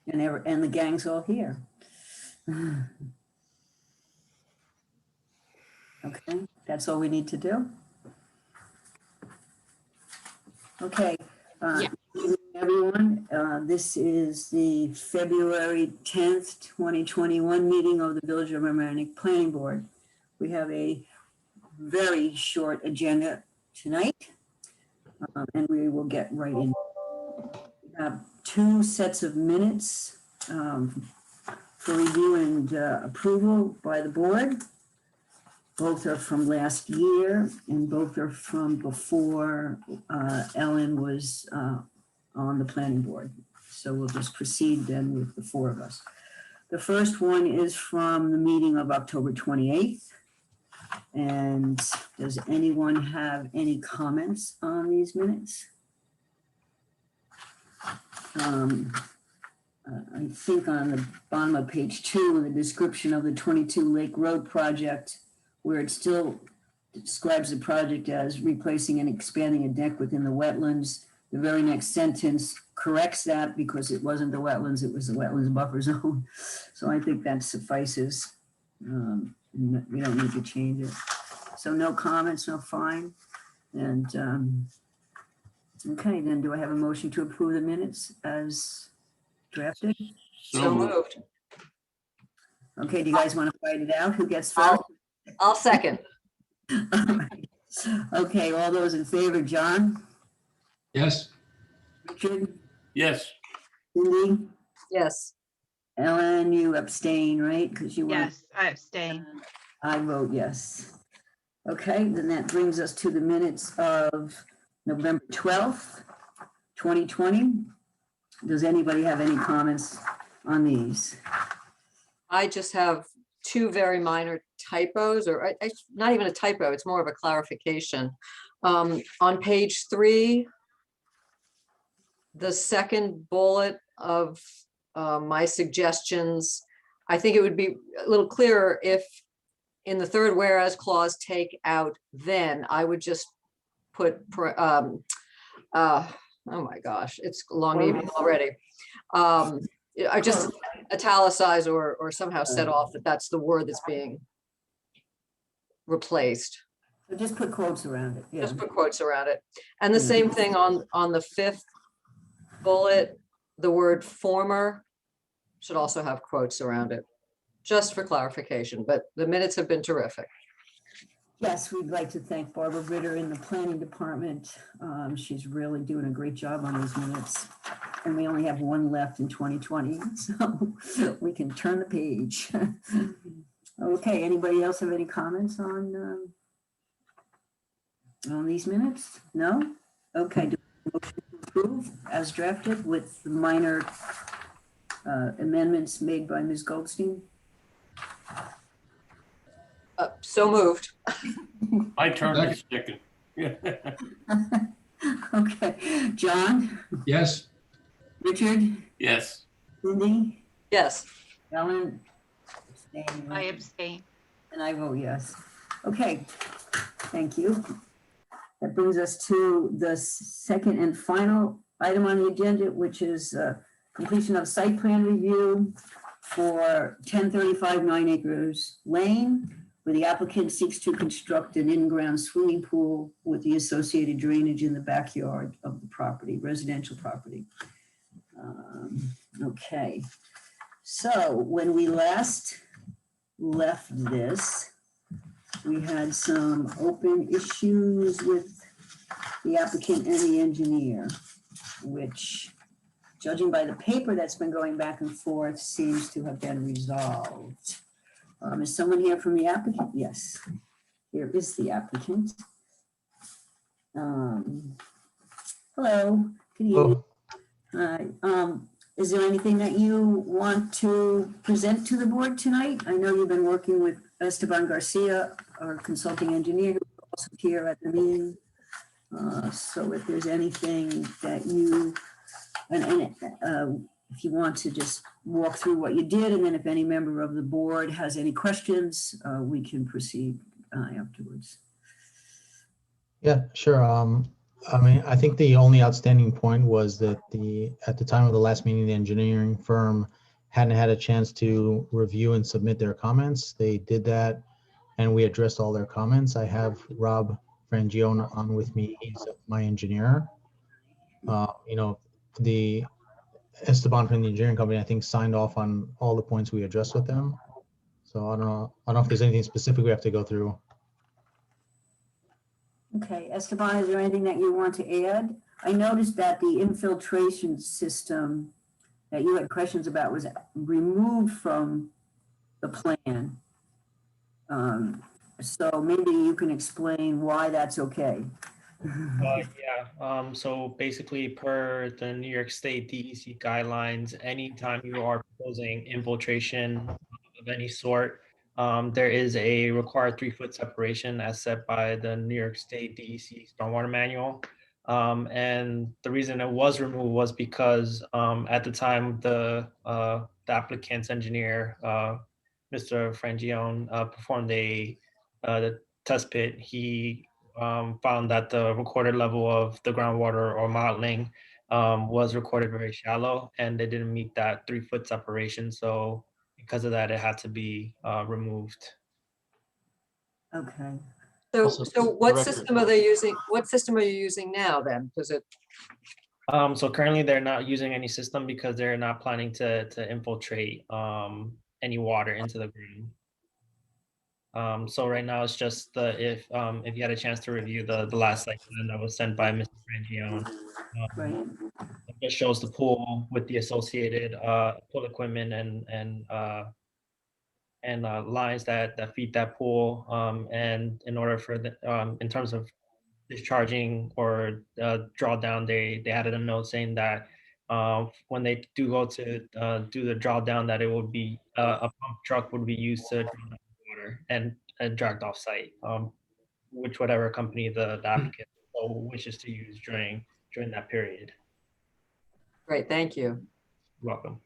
And the gang's all here. Okay, that's all we need to do. Okay. Yeah. Good evening, everyone, this is the February 10th, 2021 meeting of the Village of Mamaroneck Planning Board. We have a very short agenda tonight, and we will get right in. We have two sets of minutes for review and approval by the board. Both are from last year, and both are from before Ellen was on the planning board. So we'll just proceed then with the four of us. The first one is from the meeting of October 28th. And does anyone have any comments on these minutes? I think on the bottom of page 2, in the description of the 22 Lake Road project, where it still describes the project as replacing and expanding a deck within the wetlands, the very next sentence corrects that because it wasn't the wetlands, it was the wetlands buffer zone. So I think that suffices. We don't need to change it. So no comments, no fine. And okay, then do I have a motion to approve the minutes as drafted? So moved. Okay, do you guys want to fight it out? Who gets first? I'll second. All right. Okay, all those in favor, John? Yes. Richard? Yes. Cindy? Yes. Ellen, you abstain, right? Because you were. Yes, I abstain. I vote yes. Okay, then that brings us to the minutes of November 12th, 2020. Does anybody have any comments on these? I just have two very minor typos, or not even a typo, it's more of a clarification. On page 3, the second bullet of my suggestions, I think it would be a little clearer if in the third whereas clause take out then. I would just put, oh my gosh, it's a long evening already. I just italicize or somehow set off that that's the word that's being replaced. So just put quotes around it. Yeah. Just put quotes around it. And the same thing on the 5th bullet, the word former should also have quotes around it, just for clarification, but the minutes have been terrific. Yes, we'd like to thank Barbara Ritter in the planning department. She's really doing a great job on these minutes. And we only have one left in 2020, so we can turn the page. Okay, anybody else have any comments on these minutes? No? Okay, do we motion to approve as drafted with the minor amendments made by Ms. Goldstein? So moved. My turn is second. Okay, John? Yes. Richard? Yes. Cindy? Yes. Ellen? Abstain, I right? abstain. And I vote yes. Okay, thank you. That brings us to the second and final item on the agenda, which is completion of site plan review for 1035 9 Acres Lane, where the applicant seeks to construct an in-ground swimming pool with the associated drainage in the backyard of the property, residential property. Okay, so when we last left this, we had some open issues with the applicant and the engineer, which, judging by the paper that's been going back and forth, seems to have been resolved. Is someone here from the applicant? Yes, here is the applicant. Hello, good evening. Hi, is there anything that you want to present to the board tonight? I know you've been working with Esteban Garcia, our consulting engineer, who's also here at the meeting. So if there's anything that you, if you want to just walk through what you did, and then if any member of the board has any questions, we can proceed afterwards. Yeah, sure. I mean, I think the only outstanding point was that at the time of the last meeting, the engineering firm hadn't had a chance to review and submit their comments. They did that and we addressed all their comments. I have Rob Frangione on with me. He's my engineer. You know, the Esteban from the engineering company, I think, signed off on all the points we addressed with them. So I don't know if there's anything specific we have to go through. Okay, Esteban, is there anything that you want to add? I noticed that the infiltration system that you had questions about was removed from the plan. So maybe you can explain why that's okay. So basically per the New York State DEC guidelines, anytime you are proposing infiltration of any sort, there is a required 3-foot separation as set by the New York State DEC stormwater manual. And the reason it was removed was because at the time the applicant's engineer, Mr. Frangione, performed the test pit. He found that the recorded level of the groundwater or modeling was recorded very shallow, and they didn't meet that 3-foot separation. So because of that, it had to be removed. Okay, So, Also, so for the what record- system are they using? What system are you using now then? Does it, So currently they're not using any system because they're not planning to infiltrate any water into the ground. So right now it's just if you had a chance to review the last section that was sent by Mr. Frangione, right. it just shows the pool with the associated pool equipment and lines that feed that pool. And in order for the in terms of discharging or drawdown, they added a note saying that when they do go to do the drawdown, that it would be a pump truck would be used to draw down water and dragged off site, which whatever company the applicant wishes to use during that period. great, thank you. You're welcome.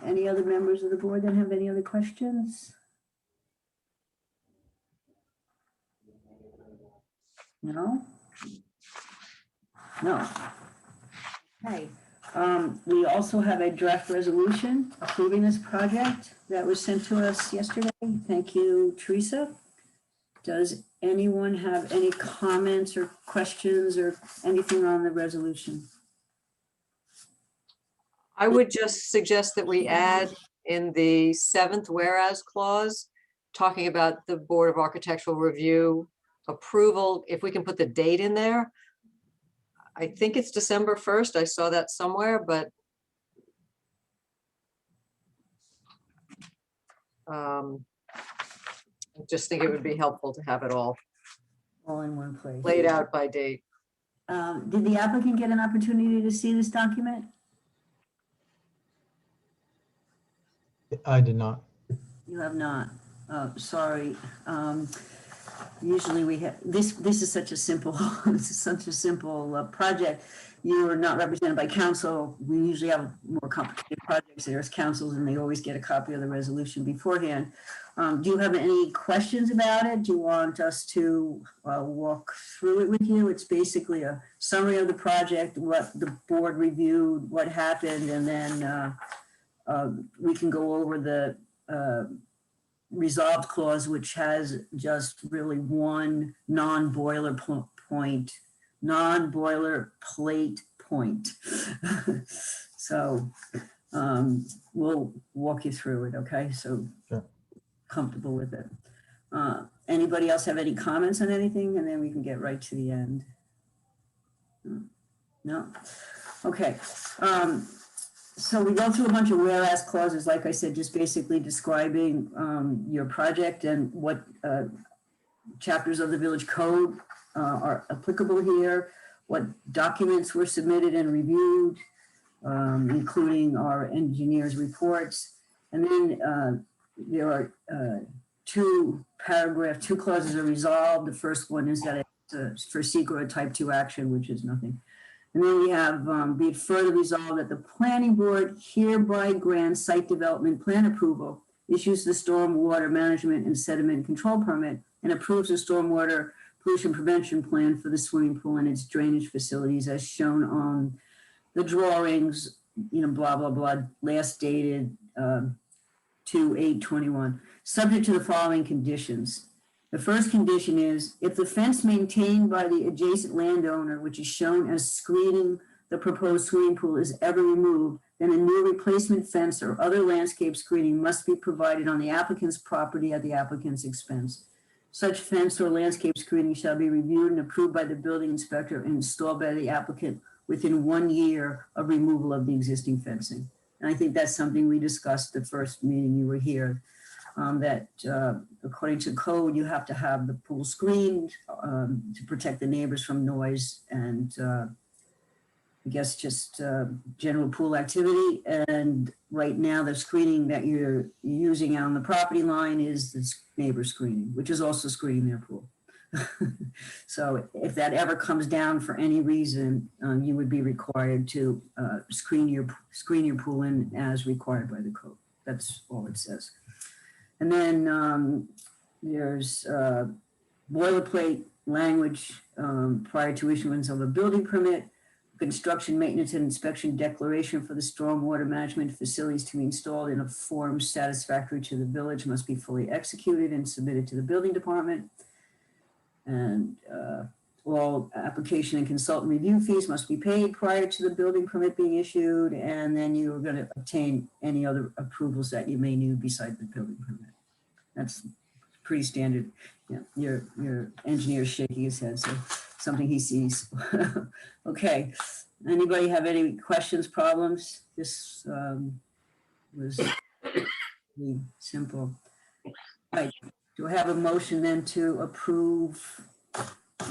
Any other members of the board that have any other questions? No? No. Okay. We also have a draft resolution approving this project that was sent to us yesterday. Thank you, Teresa. Does anyone have any comments or questions or anything on the resolution? I would just suggest that we add in the 7th whereas clause, talking about the Board of Architectural Review approval, if we can put the date in there. I think it's December 1st. I saw that somewhere, but I just think it would be helpful to have it all All in one place. laid out by date. Did the applicant get an opportunity to see this document? I did not. You have not. Sorry. Usually we have, this is such a simple, this is such a simple project. You are not represented by counsel. We usually have more complicated projects. There's counsels and they always get a copy of the resolution beforehand. Do you have any questions about it? Do you want us to walk through it with you? It's basically a summary of the project, what the board reviewed, what happened, and then we can go over the resolved clause, which has just really one non-boilerplate point. So we'll walk you through it, okay? So Sure. Comfortable with it. Anybody else have any comments on anything? And then we can get right to the end. No? Okay. So we go through a bunch of whereas clauses, like I said, just basically describing your project and what chapters of the village code are applicable here, what documents were submitted and reviewed, including our engineers' reports. And then there are two clauses are resolved. The first one is that it's for secret type 2 action, which is nothing. And then we have, be it further resolved that the planning board hereby grants site development plan approval, issues the stormwater management and sediment control permit, and approves the stormwater pollution prevention plan for the swimming pool and its drainage facilities as shown on the drawings, blah, blah, blah, last dated 2/8/21, subject to the following conditions. The first condition is if the fence maintained by the adjacent landowner, which is shown as screening the proposed swimming pool, is ever removed, then a new replacement fence or other landscape screening must be provided on the applicant's property at the applicant's expense. Such fence or landscape screening shall be reviewed and approved by the building inspector and installed by the applicant within 1 year of removal of the existing fencing. And I think that's something we discussed the first meeting you were here, that according to code, you have to have the pool screened to protect the neighbors from noise and I guess just general pool activity. And right now the screening that you're using on the property line is the neighbor screening, which is also screening their pool. So if that ever comes down for any reason, you would be required to screen your pool in as required by the code. That's all it says. And then there's boilerplate language prior to issuance of a building permit, construction, maintenance, and inspection declaration for the stormwater management facilities to be installed in a form satisfactory to the village must be fully executed and submitted to the building department. And all application and consultant review fees must be paid prior to the building permit being issued. And then you're going to obtain any other approvals that you may need beside the building permit. That's pretty standard. Yeah, your engineer's shaking his head, so something he sees. Okay, anybody have any questions, problems? This was really simple. Right, do I have a motion then to approve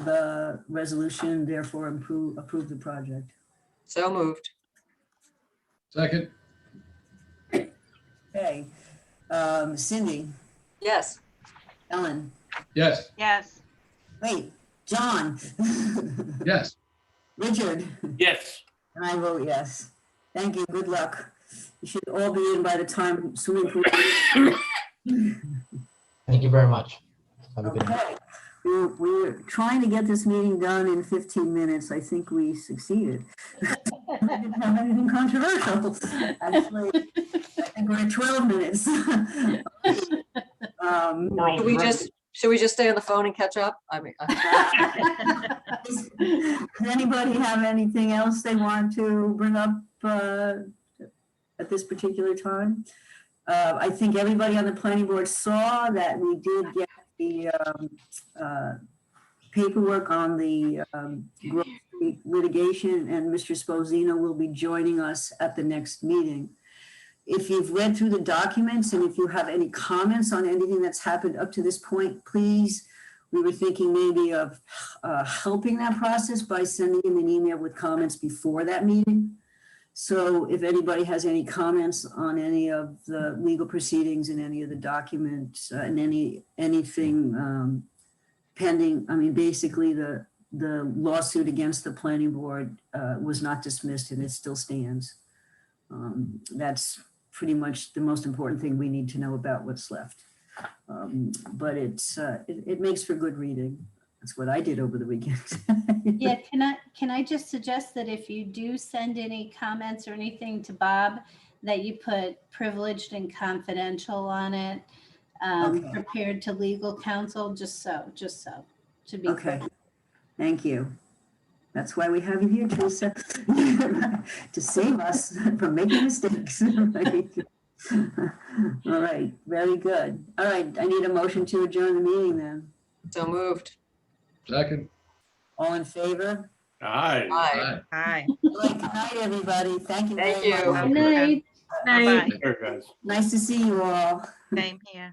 the resolution, therefore approve the project? So moved. Second, Okay, Cindy, Yes. Ellen, yes, Yes. wait, John, yes. Richard, Yes. and I vote yes. Thank you, good luck. You should all be in by the time swimming pool. Thank you very much. Have a good night. Okay, we're trying to get this meeting done in 15 minutes. I think we succeeded. I didn't have anything controversial. Actually, I think we're at 12 minutes. Should we just stay on the phone and catch up? I mean, Does anybody have anything else they want to bring up at this particular time? I think everybody on the planning board saw that we did get the paperwork on the Grove Street litigation, and Mr. Sposino will be joining us at the next meeting. If you've read through the documents and if you have any comments on anything that's happened up to this point, please, we were thinking maybe of helping that process by sending him an email with comments before that meeting. So if anybody has any comments on any of the legal proceedings and any of the documents and anything pending, I mean, basically the lawsuit against the planning board was not dismissed and it still stands. That's pretty much the most important thing we need to know about what's left. But it makes for good reading. That's what I did over the weekend. Yeah, can I just suggest that if you do send any comments or anything to Bob, that you put privileged and confidential on it, Okay. prepared to legal counsel, just so, to be Okay, clear. thank you. That's why we have you here, Teresa, to save us from making mistakes. All right, very good. All right, I need a motion to adjourn the meeting then. so moved. Second, All in favor? Aye. Aye. Hi. All right, good night, everybody. Thank you Thank very you. much. Good night. Bye-bye. There, guys. Nice to see you all. Same here.